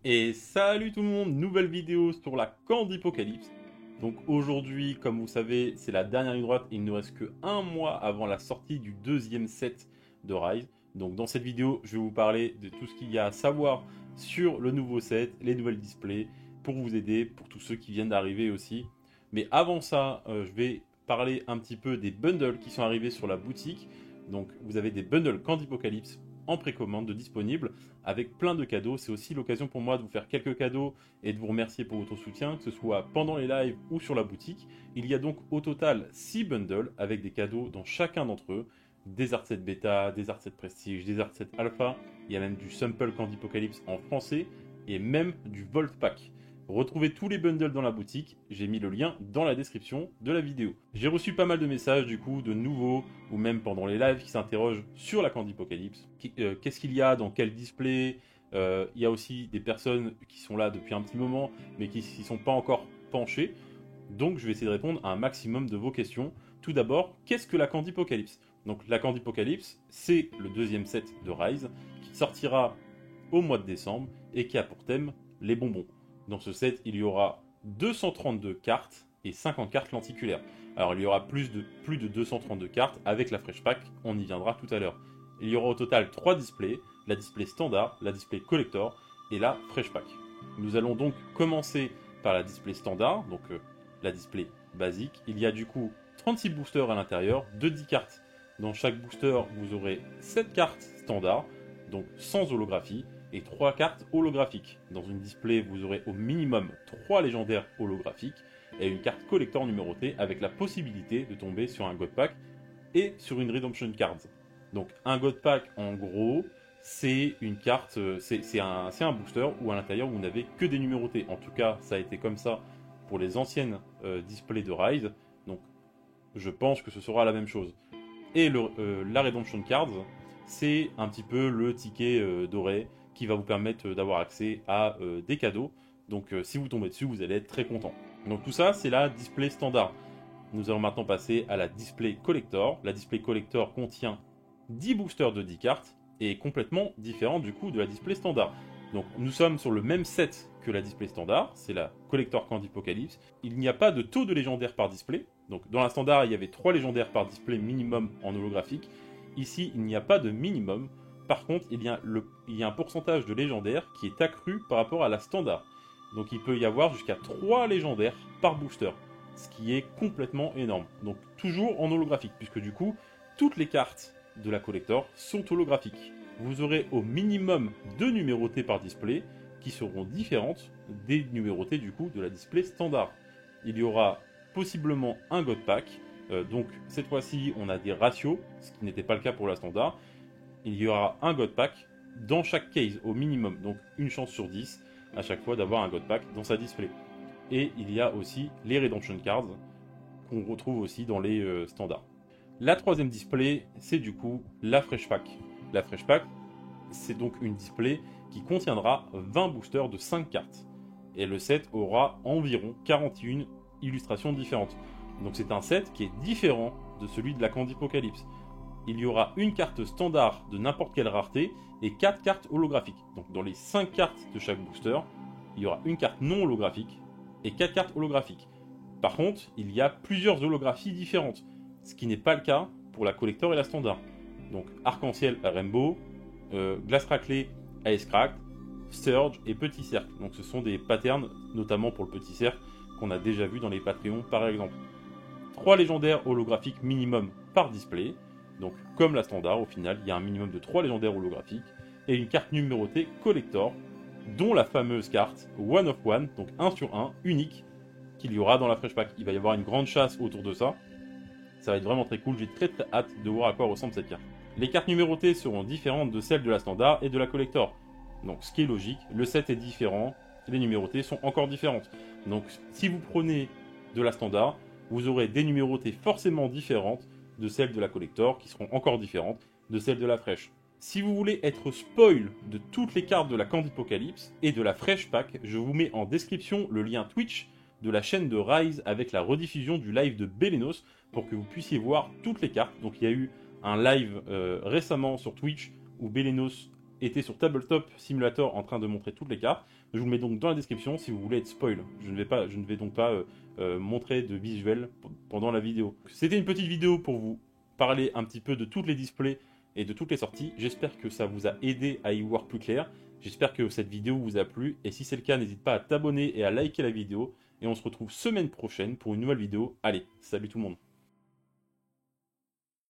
Et salut tout le monde, nouvelle vidéo sur la Candypocalypse. Donc aujourd'hui, comme vous savez, c'est la dernière ligne droite, il ne nous reste que un mois avant la sortie du deuxième set de Rise. Donc dans cette vidéo, je vais vous parler de tout ce qu'il y a à savoir sur le nouveau set, les nouvelles displays, pour vous aider, pour tous ceux qui viennent d'arriver aussi. Mais avant ça, je vais parler un petit peu des bundles qui sont arrivés sur la boutique. Donc vous avez des bundles Candypocalypse en précommande de disponibles avec plein de cadeaux. C'est aussi l'occasion pour moi de vous faire quelques cadeaux et de vous remercier pour votre soutien, que ce soit pendant les lives ou sur la boutique. Il y a donc au total 6 bundles avec des cadeaux dans chacun d'entre eux. Des Art 7 Beta, des Art 7 Prestige, des Art 7 Alpha, il y a même du Sample Candypocalypse en français et même du Volt Pack. Retrouvez tous les bundles dans la boutique, j'ai mis le lien dans la description de la vidéo. J'ai reçu pas mal de messages du coup de nouveaux ou même pendant les lives qui s'interrogent sur la Candypocalypse. Qu'est-ce qu'il y a dans quel display. Il y a aussi des personnes qui sont là depuis un petit moment mais qui s'y sont pas encore penchées. Donc je vais essayer de répondre à un maximum de vos questions. Tout d'abord, qu'est-ce que la Candypocalypse? Donc la Candypocalypse, c'est le deuxième set de Rise qui sortira au mois de décembre et qui a pour thème les bonbons. Dans ce set, il y aura 232 cartes et 50 cartes lenticulaires. Alors il y aura plus de 232 cartes avec la Fresh Pack, on y viendra tout à l'heure. Il y aura au total 3 displays, la display standard, la display collector et la Fresh Pack. Nous allons donc commencer par la display standard, donc la display basique. Il y a du coup 36 boosters à l'intérieur, de 10 cartes. Dans chaque booster, vous aurez 7 cartes standard, donc sans holographie, et 3 cartes holographiques. Dans une display, vous aurez au minimum 3 légendaires holographiques et une carte collector numérotée avec la possibilité de tomber sur un God Pack et sur une Redemption Card. Donc un God Pack, en gros, c'est une carte, c'est un booster où à l'intérieur vous n'avez que des numérotés. En tout cas, ça a été comme ça pour les anciennes displays de Rise. Donc je pense que ce sera la même chose. Et la Redemption Cards, c'est un petit peu le ticket doré qui va vous permettre d'avoir accès à des cadeaux. Donc si vous tombez dessus, vous allez être très content. Donc tout ça, c'est la display standard. Nous allons maintenant passer à la display collector. La display collector contient 10 boosters de 10 cartes et est complètement différente du coup de la display standard. Donc nous sommes sur le même set que la display standard, c'est la Collector Candypocalypse. Il n'y a pas de taux de légendaire par display. Donc dans la standard, il y avait 3 légendaires par display minimum en holographique. Ici, il n'y a pas de minimum. Par contre, il y a un pourcentage de légendaires qui est accru par rapport à la standard. Donc il peut y avoir jusqu'à 3 légendaires par booster, ce qui est complètement énorme. Donc toujours en holographique, puisque du coup, toutes les cartes de la collector sont holographiques. Vous aurez au minimum 2 numérotées par display, qui seront différentes des numérotées du coup de la display standard. Il y aura possiblement un God Pack, donc cette fois-ci on a des ratios, ce qui n'était pas le cas pour la standard. Il y aura un God Pack dans chaque case au minimum, donc une chance sur 10 à chaque fois d'avoir un God Pack dans sa display. Et il y a aussi les Redemption Cards qu'on retrouve aussi dans les standards. La troisième display, c'est du coup la Fresh Pack. La Fresh Pack, c'est donc une display qui contiendra 20 boosters de 5 cartes. Et le set aura environ 41 illustrations différentes. Donc c'est un set qui est différent de celui de la Candypocalypse. Il y aura une carte standard de n'importe quelle rareté et 4 cartes holographiques. Donc dans les 5 cartes de chaque booster, il y aura une carte non holographique et 4 cartes holographiques. Par contre, il y a plusieurs holographies différentes, ce qui n'est pas le cas pour la collector et la standard. Donc Arc-en-Ciel Rainbow, Glace Raclée Ice Cracked, Surge et Petit Cercle. Donc ce sont des patterns, notamment pour le Petit Cercle, qu'on a déjà vu dans les Patreons par exemple. 3 légendaires holographiques minimum par display. Donc comme la standard, au final, il y a un minimum de 3 légendaires holographiques. Et une carte numérotée collector, dont la fameuse carte One of One, donc 1 sur 1, unique, qu'il y aura dans la Fresh Pack. Il va y avoir une grande chasse autour de ça. Ça va être vraiment très cool, j'ai très hâte de voir à quoi ressemble cette carte. Les cartes numérotées seront différentes de celles de la standard et de la collector. Donc ce qui est logique, le set est différent, les numérotées sont encore différentes. Donc si vous prenez de la standard, vous aurez des numérotées forcément différentes de celles de la collector, qui seront encore différentes de celles de la Fresh. Si vous voulez être spoil de toutes les cartes de la Candypocalypse et de la Fresh Pack, je vous mets en description le lien Twitch de la chaîne de Rise avec la rediffusion du live de Belenos pour que vous puissiez voir toutes les cartes. Donc il y a eu un live récemment sur Twitch où Belenos était sur Tabletop Simulator en train de montrer toutes les cartes. Je vous le mets donc dans la description si vous voulez être spoil. Je ne vais donc pas montrer de visuel pendant la vidéo. C'était une petite vidéo pour vous parler un petit peu de toutes les displays et de toutes les sorties. J'espère que ça vous a aidé à y voir plus clair. J'espère que cette vidéo vous a plu. Et si c'est le cas, n'hésite pas à t'abonner et à liker la vidéo. Et on se retrouve semaine prochaine pour une nouvelle vidéo. Allez, salut tout le monde!